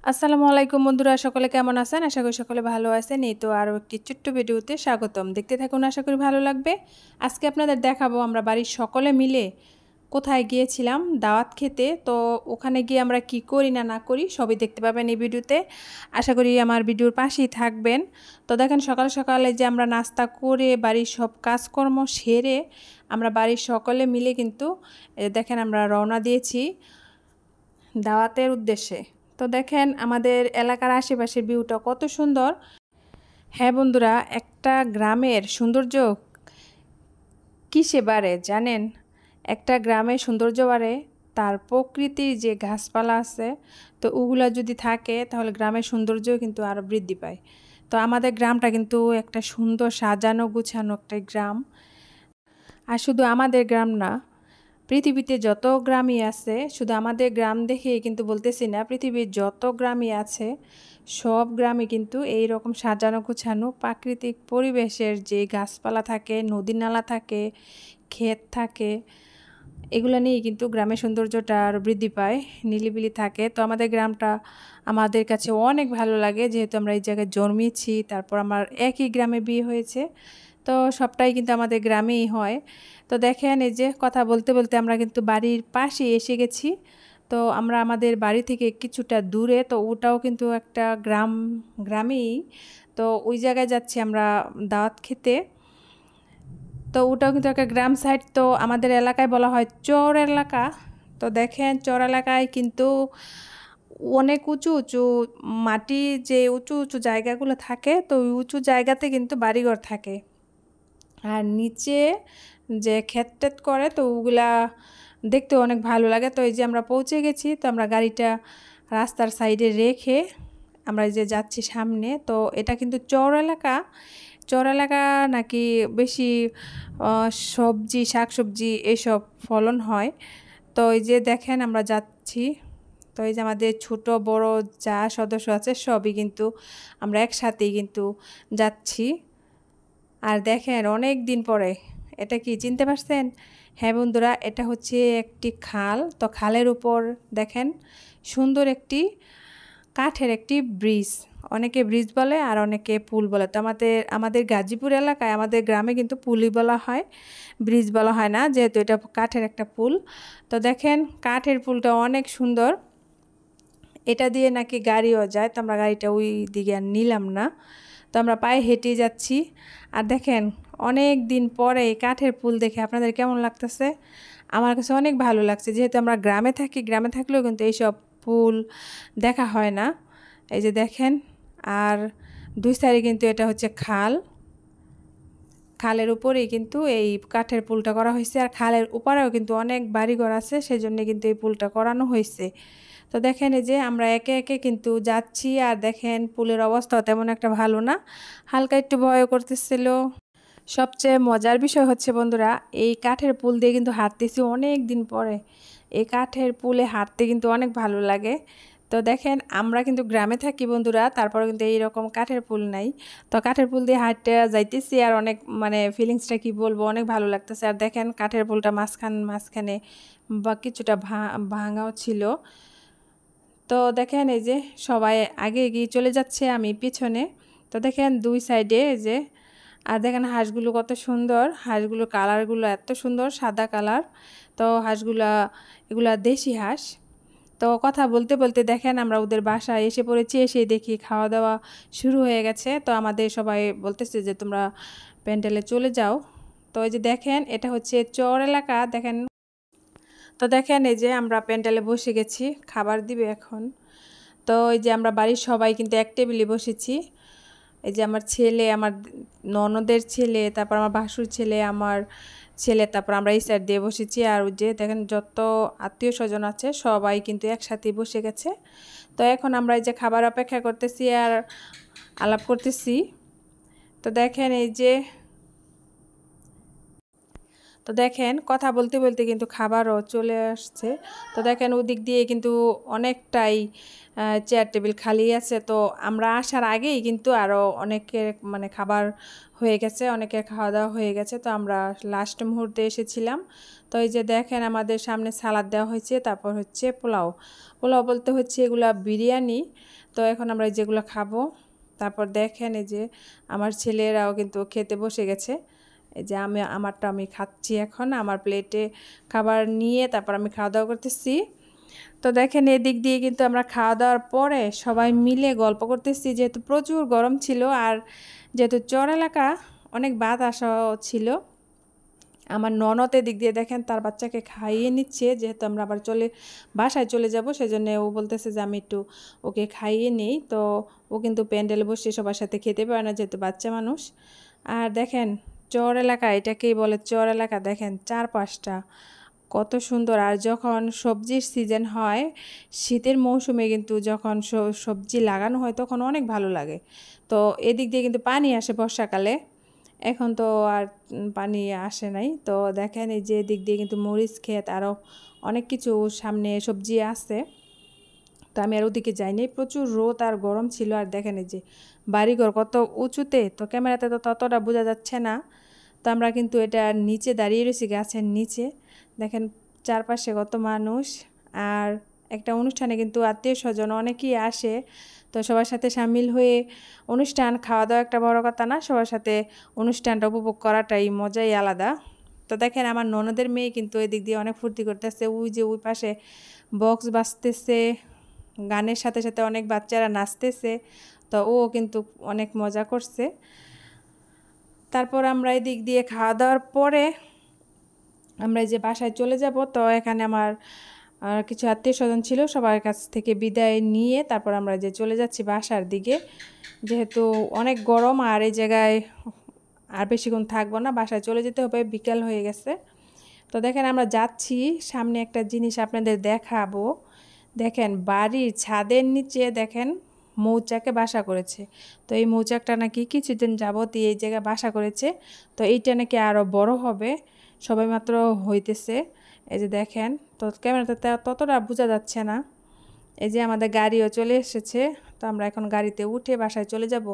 আসসালামু আলাইকুম বন্ধুরা, সকলে কেমন আছেন? আশা করি সকলে ভালো আছেন। এই তো আরও একটি ছোট্ট ভিডিওতে স্বাগতম। দেখতে থাকুন, আশা করি ভালো লাগবে। আজকে আপনাদের দেখাবো আমরা বাড়ির সকলে মিলে কোথায় গিয়েছিলাম দাওয়াত খেতে। তো ওখানে গিয়ে আমরা কি করি না না করি সবই দেখতে পাবেন এই ভিডিওতে। আশা করি আমার ভিডিওর পাশেই থাকবেন। তো দেখেন, সকাল সকালে যে আমরা নাস্তা করে বাড়ির সব কাজকর্ম সেরে আমরা বাড়ির সকলে মিলে কিন্তু দেখেন আমরা রওনা দিয়েছি দাওয়াতের উদ্দেশ্যে। তো দেখেন আমাদের এলাকার আশেপাশের ভিউটা কত সুন্দর। হ্যাঁ বন্ধুরা, একটা গ্রামের সৌন্দর্য কিসে বাড়ে জানেন? একটা গ্রামের সৌন্দর্য বাড়ে তার প্রকৃতির যে গাছপালা আছে, তো ওগুলা যদি থাকে তাহলে গ্রামের সৌন্দর্যও কিন্তু আরও বৃদ্ধি পায়। তো আমাদের গ্রামটা কিন্তু একটা সুন্দর সাজানো গুছানো একটা গ্রাম। আর শুধু আমাদের গ্রাম না, পৃথিবীতে যত গ্রামই আছে, শুধু আমাদের গ্রাম দেখে কিন্তু বলতেছি না, পৃথিবীর যত গ্রামই আছে সব গ্রামে কিন্তু এই রকম সাজানো গোছানো প্রাকৃতিক পরিবেশের যে গাছপালা থাকে, নদী নালা থাকে, ক্ষেত থাকে, এগুলো নিয়েই কিন্তু গ্রামের সৌন্দর্যটা আরও বৃদ্ধি পায়, নিলিবিলি থাকে। তো আমাদের গ্রামটা আমাদের কাছে অনেক ভালো লাগে, যেহেতু আমরা এই জায়গায় জন্মেছি, তারপর আমার একই গ্রামে বিয়ে হয়েছে। তো সবটাই কিন্তু আমাদের গ্রামেই হয়। তো দেখেন, এই যে কথা বলতে বলতে আমরা কিন্তু বাড়ির পাশে এসে গেছি। তো আমরা আমাদের বাড়ি থেকে কিছুটা দূরে, তো ওটাও কিন্তু একটা গ্রামেই। তো ওই জায়গায় যাচ্ছি আমরা দাওয়াত খেতে। তো ওটাও কিন্তু একটা গ্রাম সাইড। তো আমাদের এলাকায় বলা হয় চর এলাকা। তো দেখেন, চর এলাকায় কিন্তু অনেক উঁচু উঁচু মাটি, যে উঁচু উঁচু জায়গাগুলো থাকে, তো ওই উঁচু জায়গাতে কিন্তু বাড়িঘর থাকে। আর নিচে যে ক্ষেত টেত করে, তো ওগুলা দেখতে অনেক ভালো লাগে। তো এই যে আমরা পৌঁছে গেছি, তো আমরা গাড়িটা রাস্তার সাইডে রেখে আমরা যে যাচ্ছি সামনে। তো এটা কিন্তু চর এলাকা। চর এলাকা নাকি বেশি সবজি, শাকসবজি এসব ফলন হয়। তো এই যে দেখেন আমরা যাচ্ছি। তো এই যে আমাদের ছোট বড় যা সদস্য আছে সবই কিন্তু আমরা একসাথেই কিন্তু যাচ্ছি। আর দেখেন, অনেক দিন পরে, এটা কি চিনতে পারছেন? হ্যাঁ বন্ধুরা, এটা হচ্ছে একটি খাল। তো খালের উপর দেখেন সুন্দর একটি কাঠের একটি ব্রিজ। অনেকে ব্রিজ বলে আর অনেকে পুল বলে। তো আমাদের গাজীপুর এলাকায়, আমাদের গ্রামে কিন্তু পুলই বলা হয়, ব্রিজ বলা হয় না, যেহেতু এটা কাঠের একটা পুল। তো দেখেন, কাঠের পুলটা অনেক সুন্দর। এটা দিয়ে নাকি গাড়িও যায়, তো আমরা গাড়িটা ওই দিকে আর নিলাম না। তো আমরা পায়ে হেঁটে যাচ্ছি। আর দেখেন, অনেক দিন পরে কাঠের পুল দেখে আপনাদের কেমন লাগতেছে? আমার কাছে অনেক ভালো লাগছে, যেহেতু আমরা গ্রামে থাকি, গ্রামে থাকলেও কিন্তু এইসব পুল দেখা হয় না। এই যে দেখেন, আর দুই সাইডে কিন্তু এটা হচ্ছে খাল। খালের উপরেই কিন্তু এই কাঠের পুলটা করা হয়েছে। আর খালের উপরেও কিন্তু অনেক বাড়িঘর আছে, সেজন্য কিন্তু এই পুলটা করানো হয়েছে। তো দেখেন, এই যে আমরা একে একে কিন্তু যাচ্ছি। আর দেখেন, পুলের অবস্থা তেমন একটা ভালো না, হালকা একটু ভয় করতেছিল। সবচেয়ে মজার বিষয় হচ্ছে বন্ধুরা, এই কাঠের পুল দিয়ে কিন্তু হাঁটতেছি অনেক দিন পরে। এই কাঠের পুলে হাঁটতে কিন্তু অনেক ভালো লাগে। তো দেখেন, আমরা কিন্তু গ্রামে থাকি বন্ধুরা, তারপরে কিন্তু এইরকম কাঠের পুল নাই। তো কাঠের পুল দিয়ে হাঁটতে যাইতেছি, আর অনেক মানে ফিলিংসটা কি বলবো, অনেক ভালো লাগতেছে। আর দেখেন, কাঠের পুলটা মাঝখানে বা কিছুটা ভাঙাও ছিল। তো দেখেন, এই যে সবাই আগে এগিয়ে চলে যাচ্ছে, আমি পিছনে। তো দেখেন দুই সাইডে এই যে, আর দেখেন হাঁসগুলো কত সুন্দর, হাঁসগুলোর কালারগুলো এত সুন্দর, সাদা কালার। তো হাঁসগুলা, এগুলা দেশি হাঁস। তো কথা বলতে বলতে দেখেন আমরা ওদের বাসায় এসে পড়েছি। এসে দেখি খাওয়া দাওয়া শুরু হয়ে গেছে। তো আমাদের সবাই বলতেছে যে তোমরা প্যান্ডেলে চলে যাও। তো এই যে দেখেন, এটা হচ্ছে চর এলাকা দেখেন। তো দেখেন, এই যে আমরা প্যান্ডেলে বসে গেছি, খাবার দিবে এখন। তো এই যে আমরা বাড়ির সবাই কিন্তু এক টেবিলে বসেছি। এই যে আমার ছেলে, আমার ননদের ছেলে, তারপর আমার ভাসুর ছেলে, আমার ছেলে, তারপর আমরা এই সাইড দিয়ে বসেছি। আর ওই যে দেখেন যত আত্মীয় স্বজন আছে সবাই কিন্তু একসাথে বসে গেছে। তো এখন আমরা এই যে খাবার অপেক্ষা করতেছি আর আলাপ করতেছি। তো দেখেন, এই যে, তো দেখেন কথা বলতে বলতে কিন্তু খাবারও চলে আসছে। তো দেখেন ওদিক দিয়ে কিন্তু অনেকটাই চেয়ার টেবিল খালি আছে। তো আমরা আসার আগেই কিন্তু আরও অনেকের মানে খাবার হয়ে গেছে, অনেকের খাওয়া দাওয়া হয়ে গেছে। তো আমরা লাস্ট মুহূর্তে এসেছিলাম। তো এই যে দেখেন আমাদের সামনে সালাদ দেওয়া হয়েছে, তারপর হচ্ছে পোলাও। পোলাও বলতে হচ্ছে এগুলা বিরিয়ানি। তো এখন আমরা যেগুলো খাবো, তারপর দেখেন এই যে আমার ছেলেরাও কিন্তু খেতে বসে গেছে। এই যে আমারটা আমি খাচ্ছি এখন, আমার প্লেটে খাবার নিয়ে তারপর আমি খাওয়া দাওয়া করতেছি। তো দেখেন এদিক দিয়ে কিন্তু আমরা খাওয়া দাওয়ার পরে সবাই মিলে গল্প করতেছি, যেহেতু প্রচুর গরম ছিল আর যেহেতু চর এলাকা অনেক বাতাসও ছিল। আমার ননদ এদিক দিয়ে দেখেন তার বাচ্চাকে খাইয়ে নিচ্ছে, যেহেতু আমরা আবার বাসায় চলে যাব, সেজন্য ও বলতেছে যে আমি একটু ওকে খাইয়ে নিই। তো ও কিন্তু প্যান্ডেলে বসে সবার সাথে খেতে পারে না, যেহেতু বাচ্চা মানুষ। আর দেখেন চর এলাকা, এটাকেই বলে চর এলাকা। দেখেন চারপাশটা কত সুন্দর। আর যখন সবজির সিজন হয়, শীতের মৌসুমে কিন্তু যখন সবজি লাগানো হয় তখন অনেক ভালো লাগে। তো এদিক দিয়ে কিন্তু পানি আসে বর্ষাকালে, এখন তো আর পানি আসে নাই। তো দেখেন এই যে দিক দিয়ে কিন্তু মরিচ ক্ষেত আরও অনেক কিছু সামনে সবজি আছে। তো আমি আর ওদিকে যাইনি, প্রচুর রোদ আর গরম ছিল। আর দেখেন এই যে বাড়িঘর কত উঁচুতে, তো ক্যামেরাতে তো ততটা বোঝা যাচ্ছে না। তো আমরা কিন্তু এটা নিচে দাঁড়িয়ে রয়েছি, গাছের নিচে। দেখেন চারপাশে কত মানুষ। আর একটা অনুষ্ঠানে কিন্তু আত্মীয় স্বজন অনেকেই আসে। তো সবার সাথে সামিল হয়ে অনুষ্ঠান, খাওয়া দাওয়া একটা বড় কথা না, সবার সাথে অনুষ্ঠানটা উপভোগ করাটাই মজাই আলাদা। তো দেখেন আমার ননদের মেয়ে কিন্তু এদিক দিয়ে অনেক ফুর্তি করতেছে, ওই যে ওই পাশে বক্স বাজতেছে, গানের সাথে সাথে অনেক বাচ্চারা নাচতেছে। তো ও কিন্তু অনেক মজা করছে। তারপর আমরা এদিক দিয়ে খাওয়া দাওয়ার পরে আমরা এই যে বাসায় চলে যাব। তো এখানে আমার কিছু আত্মীয় স্বজন ছিল, সবার কাছ থেকে বিদায় নিয়ে তারপর আমরা যে চলে যাচ্ছি বাসার দিকে, যেহেতু অনেক গরম আর এই জায়গায় আর বেশিক্ষণ থাকবো না, বাসায় চলে যেতে হবে, বিকেল হয়ে গেছে। তো দেখেন আমরা যাচ্ছি, সামনে একটা জিনিস আপনাদের দেখাবো। দেখেন বাড়ির ছাদের নিচে দেখেন মৌচাকে বাসা করেছে। তো এই মৌচাকটা নাকি কিছুদিন যাবতই এই জায়গায় বাসা করেছে। তো এইটা নাকি আরও বড় হবে, সবাই মাত্র হইতেছে। এই যে দেখেন, তো ক্যামেরাতে ততটা বোঝা যাচ্ছে না। এই যে আমাদের গাড়িও চলে এসেছে। তো আমরা এখন গাড়িতে উঠে বাসায় চলে যাব।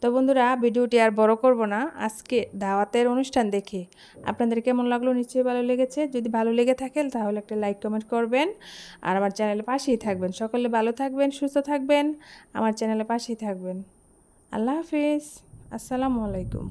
তো বন্ধুরা ভিডিওটি আর বড় করব না, আজকে দাওয়াতের অনুষ্ঠান দেখে আপনাদের কেমন লাগলো নিশ্চয়ই ভালো লেগেছে। যদি ভালো লেগে থাকে তাহলে একটা লাইক কমেন্ট করবেন আর আমার চ্যানেলের পাশেই থাকবেন। সকলে ভালো থাকবেন, সুস্থ থাকবেন, আমার চ্যানেলের পাশেই থাকবেন। আল্লাহ হাফিজ, আসসালামু আলাইকুম।